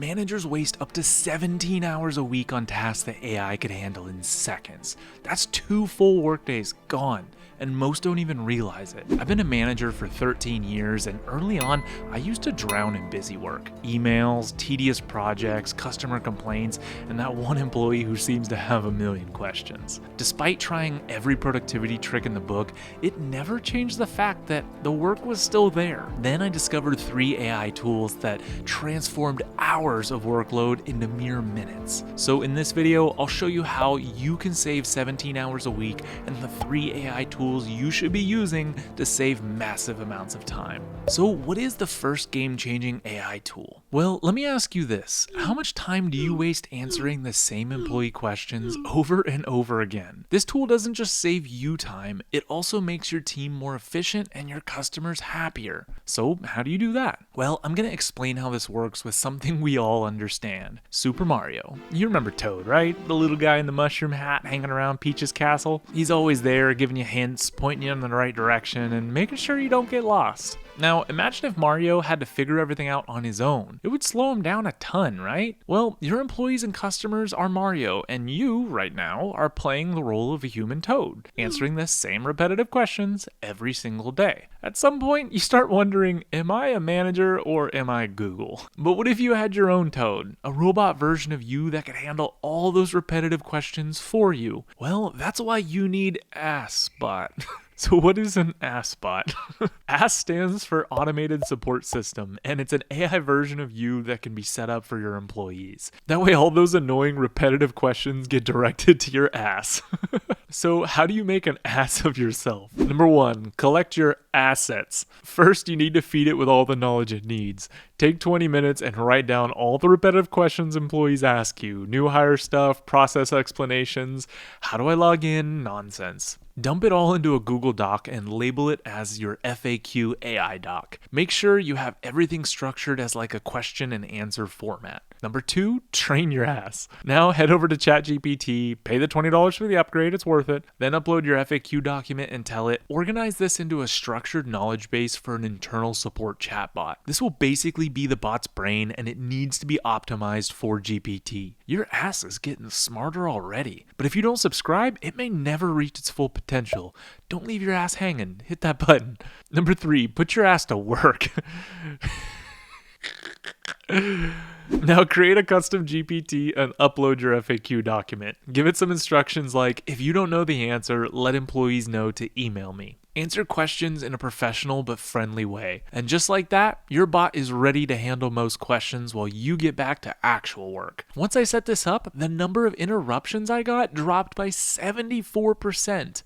managers waste up to 17 hours a week on tasks that AI could handle in seconds. That's 2 full workdays gone, and most don't even realize it. I've been a manager for 13 years, and early on, I used to drown in busy work. Emails, tedious projects, customer complaints, and that one employee who seems to have a million questions. Despite trying every productivity trick in the book, it never changed the fact that the work was still there. Then I discovered 3 AI tools that transformed hours of workload into mere minutes. So in this video, I'll show you how you can save 17 hours a week and the 3 AI tools you should be using to save massive amounts of time. So what is the first game-changing AI tool? Well, let me ask you this. How much time do you waste answering the same employee questions over and over again? This tool doesn't just save you time, it also makes your team more efficient and your customers happier. So how do you do that? Well, I'm going to explain how this works with something we all understand. Super Mario. You remember Toad, right? The little guy in the mushroom hat hanging around Peach's castle? He's always there giving you hints, pointing you in the right direction, and making sure you don't get lost. Now, imagine if Mario had to figure everything out on his own. It would slow him down a ton, right? Well, your employees and customers are Mario, and you, right now, are playing the role of a human Toad, answering the same repetitive questions every single day. At some point, you start wondering, am I a manager or am I Google? But what if you had your own Toad, a robot version of you that could handle all those repetitive questions for you? Well, that's why you need AssBot. So what is an AssBot? Ass stands for Automated Support System, and it's an AI version of you that can be set up for your employees. That way all those annoying repetitive questions get directed to your ass. So how do you make an ass of yourself? Number 1, collect your assets. First, you need to feed it with all the knowledge it needs. Take 20 minutes and write down all the repetitive questions employees ask you. New hire stuff, process explanations, how do I log in, nonsense. Dump it all into a Google Doc and label it as your FAQ AI doc. Make sure you have everything structured as like a question and answer format. Number 2, train your ass. Now head over to ChatGPT, pay the $20 for the upgrade, it's worth it. Then upload your FAQ document and tell it, organize this into a structured knowledge base for an internal support chatbot. This will basically be the bot's brain, and it needs to be optimized for GPT. Your ass is getting smarter already. But if you don't subscribe, it may never reach its full potential. Don't leave your ass hanging. Hit that button. Number 3, put your ass to work. Now create a custom GPT and upload your FAQ document. Give it some instructions like, if you don't know the answer, let employees know to email me. Answer questions in a professional but friendly way. And just like that, your bot is ready to handle most questions while you get back to actual work. Once I set this up, the number of interruptions I got dropped by 74%.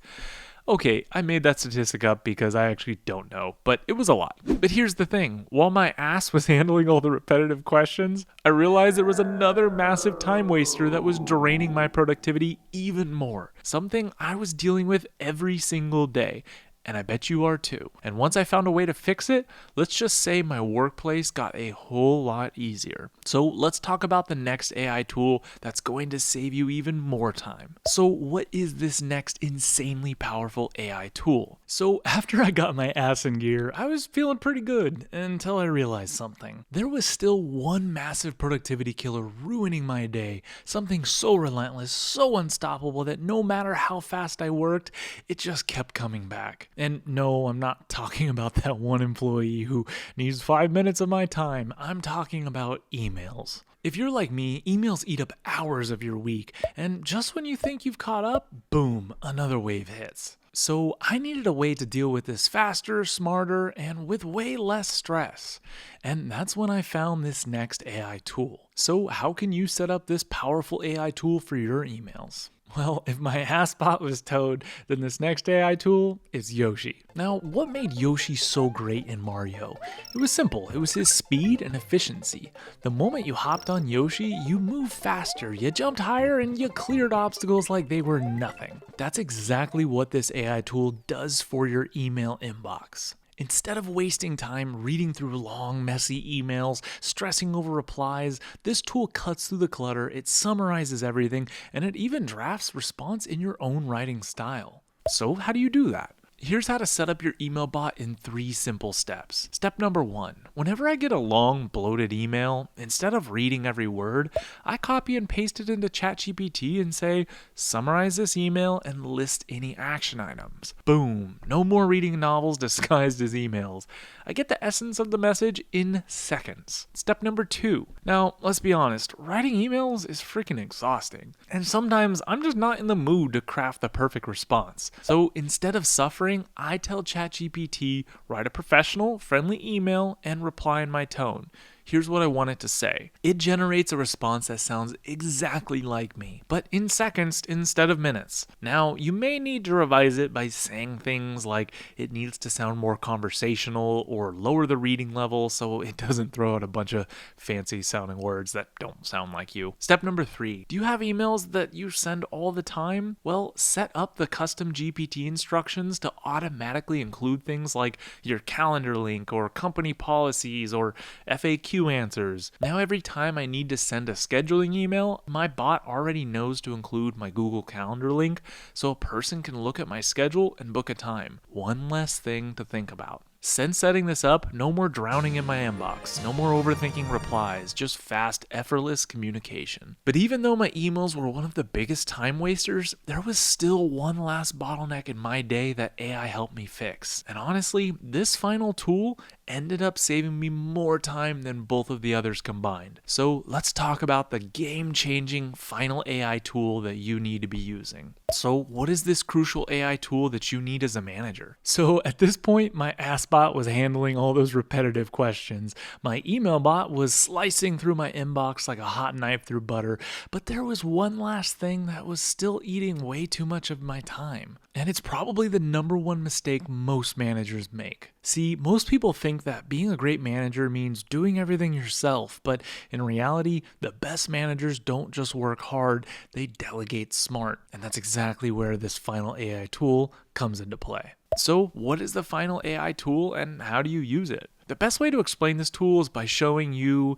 Okay, I made that statistic up because I actually don't know, but it was a lot. But here's the thing, while my ass was handling all the repetitive questions, I realized there was another massive time waster that was draining my productivity even more. Something I was dealing with every single day. And I bet you are too. And once I found a way to fix it, let's just say my workplace got a whole lot easier. So let's talk about the next AI tool that's going to save you even more time. So what is this next insanely powerful AI tool? So after I got my ass in gear, I was feeling pretty good until I realized something. There was still one massive productivity killer ruining my day. Something so relentless, so unstoppable that no matter how fast I worked, it just kept coming back. And no, I'm not talking about that one employee who needs 5 minutes of my time. I'm talking about emails. If you're like me, emails eat up hours of your week, and just when you think you've caught up, boom, another wave hits. So I needed a way to deal with this faster, smarter, and with way less stress. And that's when I found this next AI tool. So how can you set up this powerful AI tool for your emails? Well, if my AssBot was Toad, then this next AI tool is Yoshi. Now, what made Yoshi so great in Mario? It was simple. It was his speed and efficiency. The moment you hopped on Yoshi, you moved faster, you jumped higher, and you cleared obstacles like they were nothing. That's exactly what this AI tool does for your email inbox. Instead of wasting time reading through long, messy emails, stressing over replies, this tool cuts through the clutter, it summarizes everything, and it even drafts response in your own writing style. So how do you do that? Here's how to set up your email bot in 3 simple steps. Step number 1. Whenever I get a long, bloated email, instead of reading every word, I copy and paste it into ChatGPT and say, summarize this email and list any action items. Boom. No more reading novels disguised as emails. I get the essence of the message in seconds. Step number 2. Now, let's be honest, writing emails is freaking exhausting. And sometimes I'm just not in the mood to craft the perfect response. So instead of suffering, I tell ChatGPT, write a professional, friendly email and reply in my tone. Here's what I want it to say. It generates a response that sounds exactly like me, but in seconds instead of minutes. Now, you may need to revise it by saying things like it needs to sound more conversational or lower the reading level so it doesn't throw out a bunch of fancy sounding words that don't sound like you. Step number 3. Do you have emails that you send all the time? Well, set up the custom GPT instructions to automatically include things like your calendar link or company policies or FAQ answers. Now every time I need to send a scheduling email, my bot already knows to include my Google Calendar link so a person can look at my schedule and book a time. One less thing to think about. Since setting this up, no more drowning in my inbox, no more overthinking replies, just fast, effortless communication. But even though my emails were one of the biggest time wasters, there was still one last bottleneck in my day that AI helped me fix. And honestly, this final tool ended up saving me more time than both of the others combined. So let's talk about the game-changing final AI tool that you need to be using. So what is this crucial AI tool that you need as a manager? So at this point, my ass bot was handling all those repetitive questions. My email bot was slicing through my inbox like a hot knife through butter. But there was one last thing that was still eating way too much of my time. And it's probably the number one mistake most managers make. See, most people think that being a great manager means doing everything yourself, but in reality, the best managers don't just work hard, they delegate smart. And that's exactly where this final AI tool comes into play. So, what is the final AI tool and how do you use it? The best way to explain this tool is by showing you.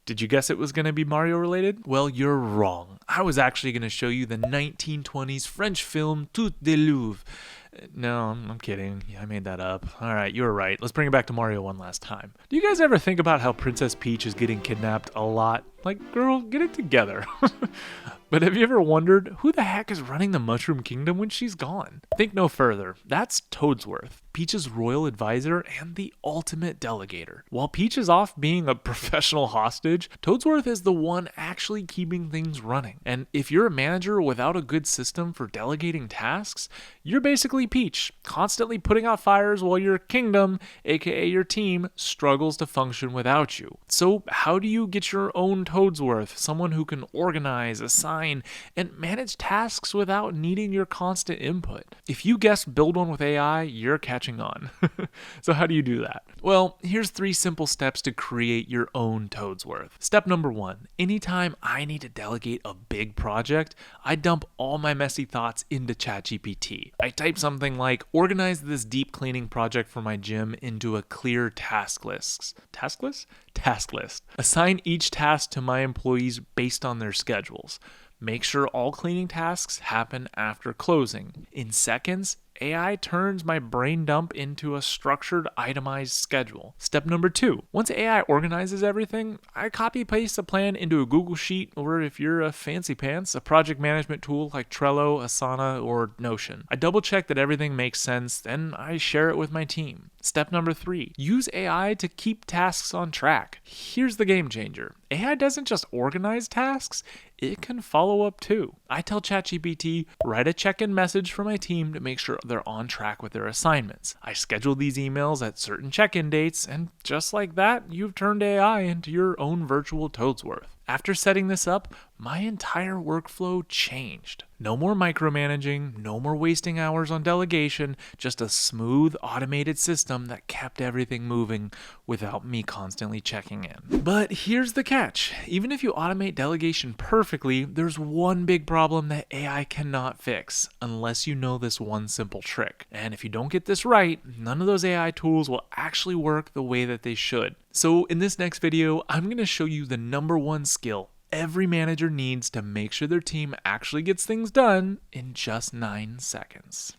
Did you guess it was going to be Mario related? Well, you're wrong. I was actually going to show you the 1920s French film Tout de Louvre. No, I'm kidding. Yeah, I made that up. All right, you were right. Let's bring it back to Mario one last time. Do you guys ever think about how Princess Peach is getting kidnapped a lot? Like, girl, get it together. But have you ever wondered who the heck is running the Mushroom Kingdom when she's gone? Think no further. That's Toadsworth, Peach's royal advisor and the ultimate delegator. While Peach is off being a professional hostage, Toadsworth is the one actually keeping things running. And if you're a manager without a good system for delegating tasks, you're basically Peach, constantly putting out fires while your kingdom, aka your team, struggles to function without you. So how do you get your own Toadsworth, someone who can organize, assign, and manage tasks without needing your constant input? If you guessed build one with AI, you're catching on. So how do you do that? Well, here's 3 simple steps to create your own Toadsworth. Step number 1, anytime I need to delegate a big project, I dump all my messy thoughts into ChatGPT. I type something like, organize this deep cleaning project for my gym into a clear task list. Task list? Task list. Assign each task to my employees based on their schedules. Make sure all cleaning tasks happen after closing. In seconds, AI turns my brain dump into a structured, itemized schedule. Step number 2. Once AI organizes everything, I copy-paste a plan into a Google Sheet, or if you're a fancy pants, a project management tool like Trello, Asana, or Notion. I double-check that everything makes sense, then I share it with my team. Step number 3. Use AI to keep tasks on track. Here's the game changer. AI doesn't just organize tasks, it can follow up too. I tell ChatGPT, write a check-in message for my team to make sure they're on track with their assignments. I schedule these emails at certain check-in dates, and just like that, you've turned AI into your own virtual Toadsworth. After setting this up, my entire workflow changed. No more micromanaging, no more wasting hours on delegation, just a smooth, automated system that kept everything moving without me constantly checking in. But here's the catch. Even if you automate delegation perfectly, there's one big problem that AI cannot fix unless you know this one simple trick. And if you don't get this right, none of those AI tools will actually work the way that they should. So in this next video, I'm going to show you the number 1 skill every manager needs to make sure their team actually gets things done in just 9 seconds.